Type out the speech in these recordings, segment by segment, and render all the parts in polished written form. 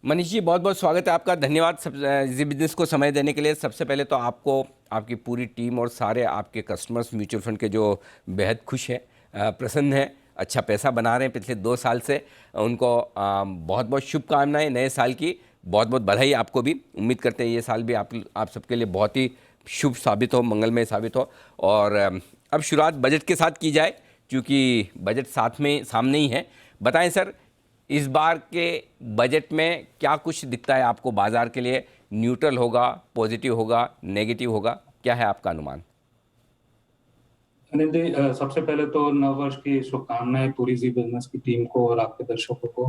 मनीष जी, बहुत बहुत स्वागत है आपका। धन्यवाद सब जी बिजनेस को समय देने के लिए। सबसे पहले तो आपको, आपकी पूरी टीम और सारे आपके कस्टमर्स म्यूचुअल फंड के जो बेहद खुश हैं, प्रसन्न हैं, अच्छा पैसा बना रहे हैं पिछले 2 साल से, उनको बहुत बहुत शुभकामनाएं नए साल की। बहुत बहुत बधाई आपको भी। उम्मीद करते हैं ये साल भी आप सबके लिए बहुत ही शुभ साबित हो, मंगलमय साबित हो। और अब शुरुआत बजट के साथ की जाए, क्योंकि बजट साथ में सामने ही है। बताएं सर, इस बार के बजट में क्या कुछ दिखता है आपको बाजार के लिए? न्यूट्रल होगा, पॉजिटिव होगा, नेगेटिव होगा, क्या है आपका अनुमान? अनिल जी, सबसे पहले तो नववर्ष की शुभकामनाएं पूरी जी बिजनेस की टीम को और आपके दर्शकों को।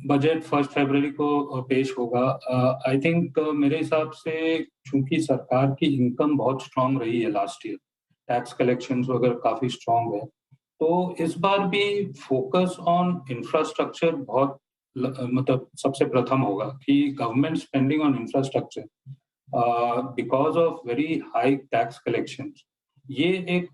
बजट 1 फरवरी को पेश होगा। आई थिंक मेरे हिसाब से, चूंकि सरकार की इनकम बहुत स्ट्रांग रही है लास्ट ईयर, टैक्स कलेक्शंस वगैरह काफी स्ट्रांग है, तो इस बार भी फोकस ऑन इंफ्रास्ट्रक्चर बहुत मतलब सबसे प्रथम होगा कि government spending on infrastructure because of very high tax collection, ये एक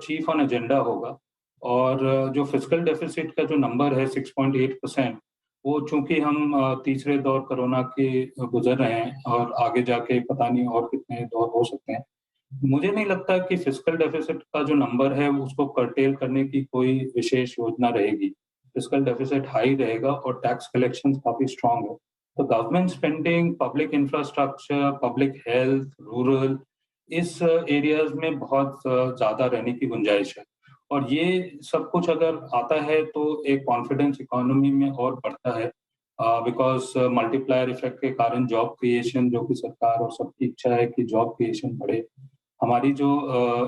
चीफ ऑन एजेंडा होगा। और जो फिस्कल डेफिसिट का जो नंबर है 6.8%, वो चूंकि हम तीसरे दौर कोरोना के गुजर रहे हैं और आगे जाके पता नहीं और कितने दौर हो सकते हैं, मुझे नहीं लगता कि फिस्कल डेफिसिट का जो नंबर है उसको कर्टेल करने की कोई विशेष योजना रहेगी। फिस्कल डेफिसिट हाई रहेगा और टैक्स कलेक्शन काफी स्ट्रांग है। तो government spending, public infrastructure, public health, rural, इस एरियाज में बहुत ज्यादा रहने की गुंजाइश है। और ये सब कुछ अगर आता है तो एक कॉन्फिडेंस इकोनॉमी में और बढ़ता है, बिकॉज मल्टीप्लायर इफेक्ट के कारण जॉब क्रिएशन, जो कि सरकार और सबकी इच्छा है कि जॉब क्रिएशन बढ़े। हमारी जो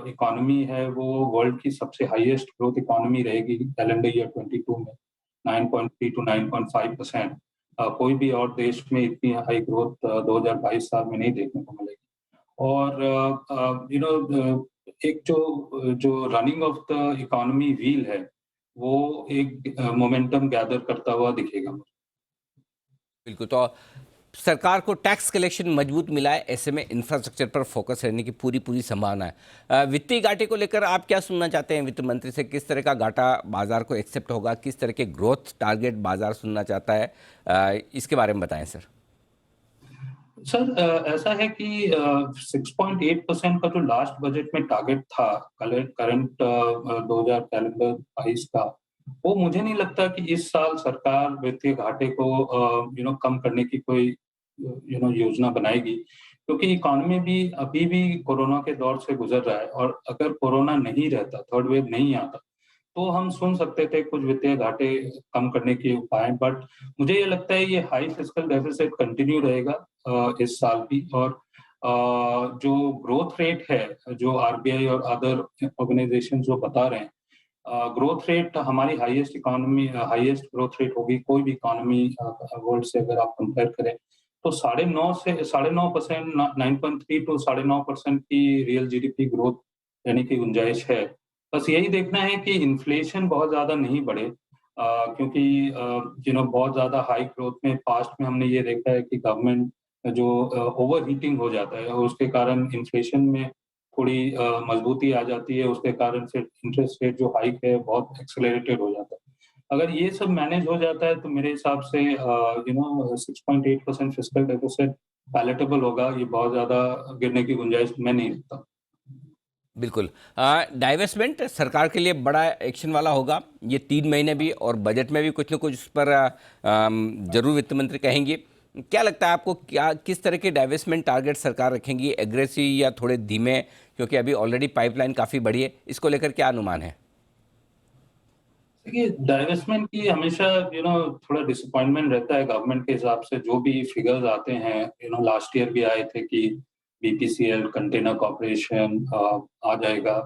इकोनॉमी है वो वर्ल्ड की सबसे हाईएस्ट ग्रोथ इकोनॉमी रहेगी कैलेंडर ईयर 22 में, 9.3 टू 9.5%। कोई भी और देश में इतनी हाई ग्रोथ 2022 साल में नहीं देखने को मिलेगी। और एक जो जो running of the economy wheel है, वो एक मोमेंटम गैदर करता हुआ दिखेगा। बिल्कुल। तो सरकार को टैक्स कलेक्शन मजबूत मिला है, ऐसे में इंफ्रास्ट्रक्चर पर फोकस रहने की पूरी पूरी संभावना है। वित्तीय घाटे को लेकर आप क्या सुनना चाहते हैं वित्त मंत्री से? किस तरह का घाटा बाजार को एक्सेप्ट होगा? किस तरह के ग्रोथ टारगेट बाजार सुनना चाहता है? इसके बारे में बताएं सर। सर, ऐसा है कि 6.8% का जो लास्ट बजट में टारगेट था करंट 2000 कैलेंडर 22 का, वो मुझे नहीं लगता कि इस साल सरकार वित्तीय घाटे को कम करने की कोई योजना बनाएगी, क्योंकि इकोनॉमी भी अभी भी कोरोना के दौर से गुजर रहा है। और अगर कोरोना नहीं रहता, थर्ड वेव नहीं आता, तो हम सुन सकते थे कुछ वित्तीय घाटे कम करने के उपाय। बट मुझे ये लगता है ये हाई फिस्कल डेफिसिट कंटिन्यू रहेगा इस साल भी। और जो ग्रोथ रेट है, जो आरबीआई और अदर ऑर्गेनाइजेशन जो बता रहे हैं, ग्रोथ रेट हमारी हाईएस्ट ग्रोथ रेट होगी कोई भी इकोनॉमी वर्ल्ड से अगर आप कंपेयर करें, तो 9.5% 9.3 टू 9.5% की रियल जीडीपी ग्रोथ रहने की गुंजाइश है। बस यही देखना है कि इन्फ्लेशन बहुत ज्यादा नहीं बढ़े, क्योंकि बहुत ज्यादा हाई ग्रोथ में पास्ट में हमने ये देखा है कि गवर्नमेंट जो ओवर हीटिंग हो जाता है और उसके कारण इन्फ्लेशन में थोड़ी मजबूती आ जाती है, उसके कारण से इंटरेस्ट रेट जो हाइक है बहुत एक्सेलरेटेड हो जाता है। अगर ये सब मैनेज हो जाता है तो मेरे हिसाब से 6.8% फिस्कल डेफिसिट पैलेटेबल होगा। ये बहुत ज्यादा गिरने की गुंजाइश मैं नहीं देखता। बिल्कुल। डाइवेस्टमेंट सरकार के लिए बड़ा एक्शन वाला होगा ये 3 महीने भी, और बजट में भी कुछ न कुछ उस पर जरूर वित्त मंत्री कहेंगे। क्या लगता है आपको, क्या किस तरह के डाइवेस्टमेंट टारगेट सरकार रखेंगी? एग्रेसिव या थोड़े धीमे? क्योंकि अभी ऑलरेडी पाइपलाइन काफ़ी बड़ी है, इसको लेकर क्या अनुमान है? देखिए, डाइवेस्टमेंट की हमेशा थोड़ा डिसअपॉइंटमेंट रहता है गवर्नमेंट के हिसाब से। जो भी फिगर्स आते हैं, लास्ट ईयर भी आए थे कि बीपीसीएल कंटेनर कॉर्पोरेशन आ जाएगा,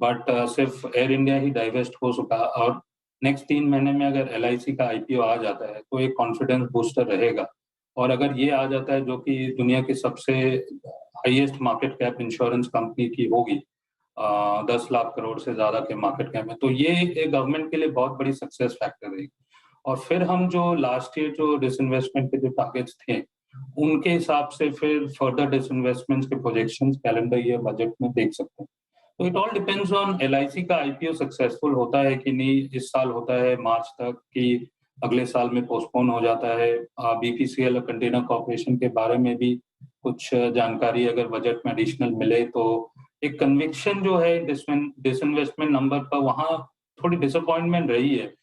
बट सिर्फ एयर इंडिया ही डाइवेस्ट हो चुका। और नेक्स्ट 3 महीने में अगर एलआईसी का आईपीओ आ जाता है तो एक कॉन्फिडेंस बूस्टर रहेगा। और अगर ये आ जाता है, जो कि दुनिया की सबसे highest market cap insurance company की होगी, 10 लाख करोड़ से ज्यादा के मार्केट कैप में, तो ये एक गवर्नमेंट के लिए बहुत बड़ी सक्सेस फैक्टर रहेगी। और फिर हम जो लास्ट ईयर जो डिसइन्वेस्टमेंट के जो टारगेट्स थे, उनके हिसाब से फिर फर्दर डिसइन्वेस्टमेंट के प्रोजेक्शंस कैलेंडर ईयर बजट में देख सकते हैं। तो it all depends on LIC का आईपीओ सक्सेसफुल होता है कि नहीं, इस साल होता है मार्च तक, कि अगले साल में पोस्टपोन हो जाता है। बीपीसीएल कंटेनर कॉर्पोरेशन के बारे में भी कुछ जानकारी अगर बजट में एडिशनल मिले तो एक कन्विक्शन जो है डिसइन्वेस्टमेंट नंबर का, वहाँ थोड़ी डिसअपॉइंटमेंट रही है।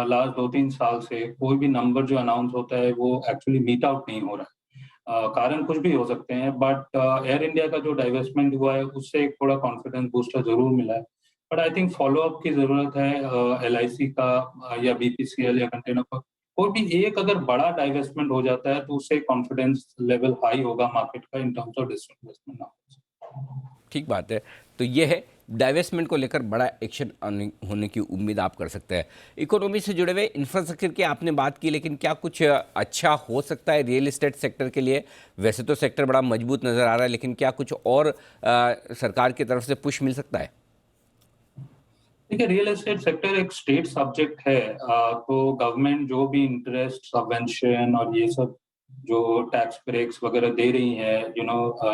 लास्ट 2-3 साल से कोई भी नंबर जो अनाउंस होता है वो एक्चुअली मीट आउट नहीं हो रहा है। कारण कुछ भी हो सकते हैं, बट एयर इंडिया का जो डाइवेस्टमेंट हुआ है उससे एक थोड़ा कॉन्फिडेंस बूस्टर जरूर मिला है। But I think follow up की जरूरत है। एलआईसी का या बीपीसीएल या कंटेनर का कोई भी एक अगर बड़ा डाइवेस्टमेंट हो जाता है तो उससे कॉन्फिडेंस लेवल हाई होगा मार्केट का इन टर्म्स ऑफ डिसइन्वेस्टमेंट। ठीक बात है। तो ये है, डाइवेस्टमेंट को लेकर बड़ा एक्शन होने की उम्मीद आप कर सकते हैं। इकोनॉमी से जुड़े हुए इंफ्रास्ट्रक्चर की आपने बात की, लेकिन क्या कुछ अच्छा हो सकता है रियल एस्टेट सेक्टर के लिए? वैसे तो सेक्टर बड़ा मजबूत नज़र आ रहा है, लेकिन क्या कुछ और सरकार की तरफ से पुश मिल सकता है? देखिए, रियल एस्टेट सेक्टर एक स्टेट सब्जेक्ट है। तो गवर्नमेंट जो भी इंटरेस्ट सबवेंशन और ये सब जो टैक्स ब्रेक्स वगैरह दे रही है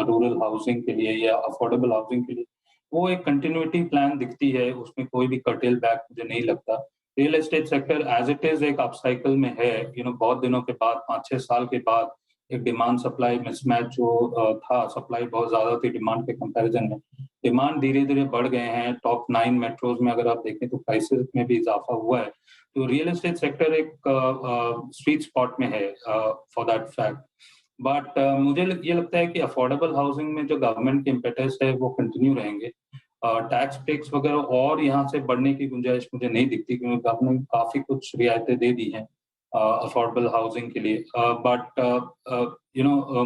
रूरल हाउसिंग के लिए या अफोर्डेबल हाउसिंग के लिए, वो एक कंटिन्यूटी प्लान दिखती है, उसमें कोई भी कर्टेल बैक मुझे नहीं लगता। Real estate sector as it is एक अपसाइकिल में है। बहुत दिनों के बाद, 5-6 साल के बाद एक डिमांड सप्लाई मिसमैच जो था, सप्लाई बहुत ज्यादा थी डिमांड के कंपैरिजन में, डिमांड धीरे-धीरे बढ़ गए हैं। टॉप 9 मेट्रोज़ में अगर आप देखें तो प्राइसेज़ में भी इज़ाफ़ा हुआ है। तो रियल एस्टेट सेक्टर एक स्वीट स्पॉट में है फॉर दैट फैक्ट। बट मुझे ये लगता है कि अफोर्डेबल हाउसिंग में जो गवर्नमेंट के इम्पेटस है वो कंटिन्यू रहेंगे। टैक्स ब्रेक्स वगैरह और यहाँ से बढ़ने की गुंजाइश मुझे नहीं दिखती, क्योंकि गवर्नमेंट काफ़ी कुछ रियायतें दे दी हैं अफोर्डेबल हाउसिंग के लिए। बट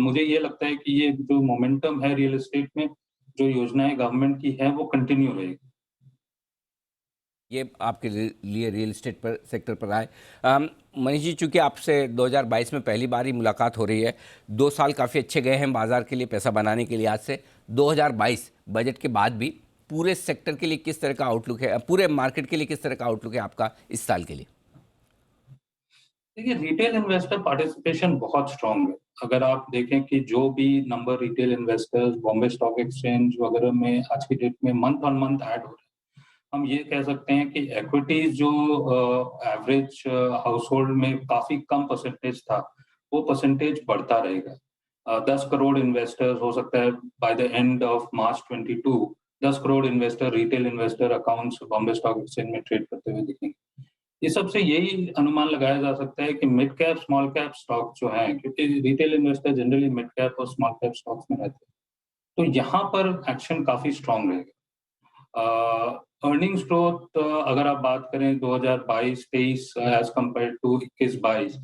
मुझे ये लगता है कि ये जो मोमेंटम है रियल एस्टेट में, जो योजनाएं गवर्नमेंट की है वो कंटिन्यू रहेगी। ये आपके लिए रियल एस्टेट पर सेक्टर पर आए। मनीष जी, चूंकि आपसे 2022 में पहली बार ही मुलाकात हो रही है, 2 साल काफ़ी अच्छे गए हैं बाजार के लिए, पैसा बनाने के लिए। आज से 2022 बजट के बाद भी पूरे सेक्टर के लिए किस तरह का आउटलुक है, पूरे मार्केट के लिए किस तरह का आउटलुक है आपका इस साल के लिए? देखिए, रिटेल इन्वेस्टर पार्टिसिपेशन बहुत स्ट्रांग है। अगर आप देखें कि जो भी number retail investors Bombay stock exchange वगैरह में आज की डेट में मंथ ऑन मंथ ऐड हो रहे हैं, हम ये कह सकते हैं कि इक्विटीज जो एवरेज हाउस होल्ड में काफी कम परसेंटेज था, वो परसेंटेज बढ़ता रहेगा। 10 करोड़ इन्वेस्टर्स हो सकता है by the end of March 22, 10 crore investor retail investor accounts Bombay stock exchange में ट्रेड करते हुए दिखेंगे। इस सब से यही अनुमान लगाया जा सकता है कि mid cap small cap stock जो हैं, क्योंकि retail investor generally mid cap और स्मॉल कैप स्टॉक्स में रहते हैं, तो यहाँ पर एक्शन काफी स्ट्रांग रहेगा। अर्निंग्स ग्रोथ अगर आप बात करें 2022-23 एज कंपेयर टू 21-22,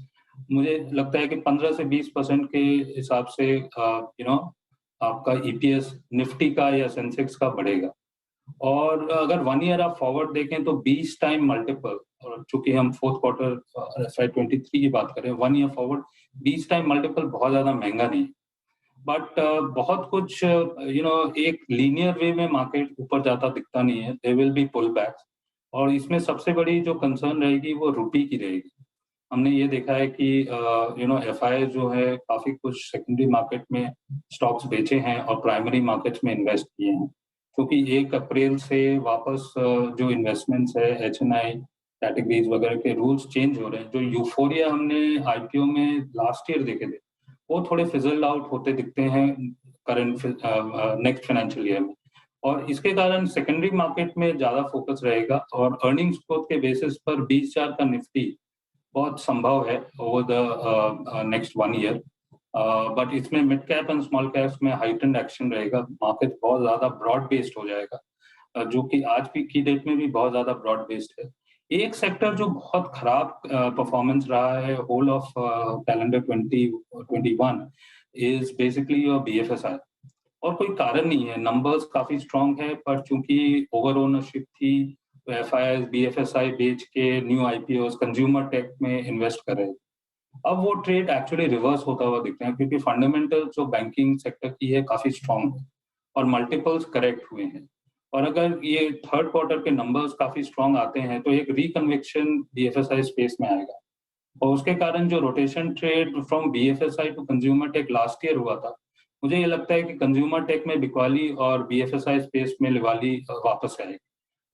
मुझे लगता है कि 15 से 20% के हिसाब से आपका ईपीएस निफ्टी का या सेंसेक्स का बढ़ेगा। और अगर 1 ईयर आप फॉरवर्ड देखें तो 20 टाइम मल्टीपल, और चूंकि हम फोर्थ क्वार्टर FY23 की बात करें, 1 ईयर फॉरवर्ड 20 टाइम मल्टीपल बहुत ज्यादा महंगा नहीं। बट बहुत कुछ एक लीनियर वे में मार्केट ऊपर जाता दिखता नहीं है। There will be pull backs, और इसमें सबसे बड़ी जो कंसर्न रहेगी वो रुपी की रहेगी। हमने ये देखा है कि एफआई जो है काफी कुछ सेकेंडरी मार्केट में स्टॉक्स बेचे हैं और प्राइमरी मार्केट्स में इन्वेस्ट किए हैं, क्योंकि 1 अप्रैल से वापस जो इन्वेस्टमेंट्स है एचएनआई कैटेगरीज वगैरह के रूल्स चेंज हो रहे हैं। जो यूफोरिया हमने आईपीओ में लास्ट ईयर देखे थे, वो थोड़े फिजल्ड आउट होते दिखते हैं करंट नेक्स्ट फाइनेंशियल ईयर में। और इसके कारण सेकेंडरी मार्केट में ज्यादा फोकस रहेगा, और अर्निंग्स ग्रोथ के बेसिस पर 20,000 का निफ्टी बहुत संभव है over the next 1 year. But इसमें mid cap and small caps में हाइटेंड एक्शन रहेगा। मार्केट बहुत ज्यादा ब्रॉड बेस्ड हो जाएगा, जो कि आज भी की डेट में भी बहुत ज्यादा ब्रॉड बेस्ड है। एक सेक्टर जो बहुत खराब परफॉर्मेंस रहा है whole of calendar 2021 is basically your BFSI. और कोई कारण नहीं है, नंबर्स काफी स्ट्रांग है, पर चूंकि ओवर ओनरशिप थी तो एफआईआई बीएफएसआई बेच के न्यू आईपीओ कंज्यूमर टेक में इन्वेस्ट कर रहे हैं। अब वो ट्रेड एक्चुअली रिवर्स होता हुआ दिखते हैं, क्योंकि फंडामेंटल जो बैंकिंग सेक्टर की है काफी स्ट्रांग है और मल्टीपल्स करेक्ट हुए हैं। और अगर ये थर्ड क्वार्टर के नंबर्स काफी स्ट्रांग आते हैं तो एक रिकन्विक्शन बीएफएसआई स्पेस में आएगा, और उसके कारण जो rotation trade from BFSI to consumer tech last year हुआ था, मुझे ये लगता है कि कंज्यूमर टेक में बिकवाली और बीएफएसआई स्पेस में लिवाली वापस आएगी।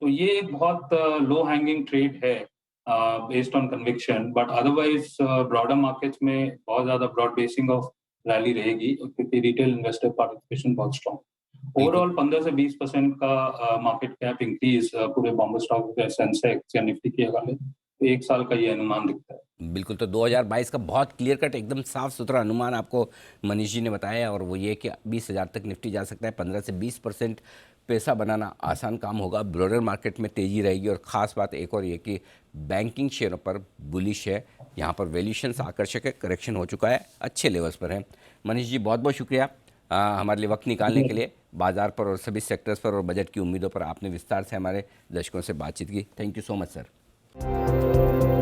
तो ये एक बहुत लो हैंगिंग ट्रेड है based on conviction, but otherwise broader markets में बहुत ज्यादा ब्रॉड बेसिंग ऑफ रैली रहेगी क्योंकि रिटेल इन्वेस्टर पार्टिसिपेशन बहुत स्ट्रॉन्ग। ओवरऑल 15 से 20% का मार्केट कैप इंक्रीज पूरे बॉम्बे स्टॉक सेंसेक्स या निफ्टी की अगर ले तो एक साल का ये अनुमान दिखता है। बिल्कुल, तो 2022 का बहुत क्लियर कट एकदम साफ सुथरा अनुमान आपको मनीष जी ने बताया, और वो ये कि 20,000 तक निफ्टी जा सकता है। 15 से 20% पैसा बनाना आसान काम होगा। ब्रॉडर मार्केट में तेज़ी रहेगी, और ख़ास बात एक और ये कि बैंकिंग शेयरों पर बुलिश है। यहाँ पर वैल्यूएशंस आकर्षक है, करेक्शन हो चुका है, अच्छे लेवल्स पर है। मनीष जी बहुत बहुत शुक्रिया हमारे लिए वक्त निकालने के लिए। बाजार पर और सभी सेक्टर्स पर और बजट की उम्मीदों पर आपने विस्तार से हमारे दर्शकों से बातचीत की। Thank you so much sir.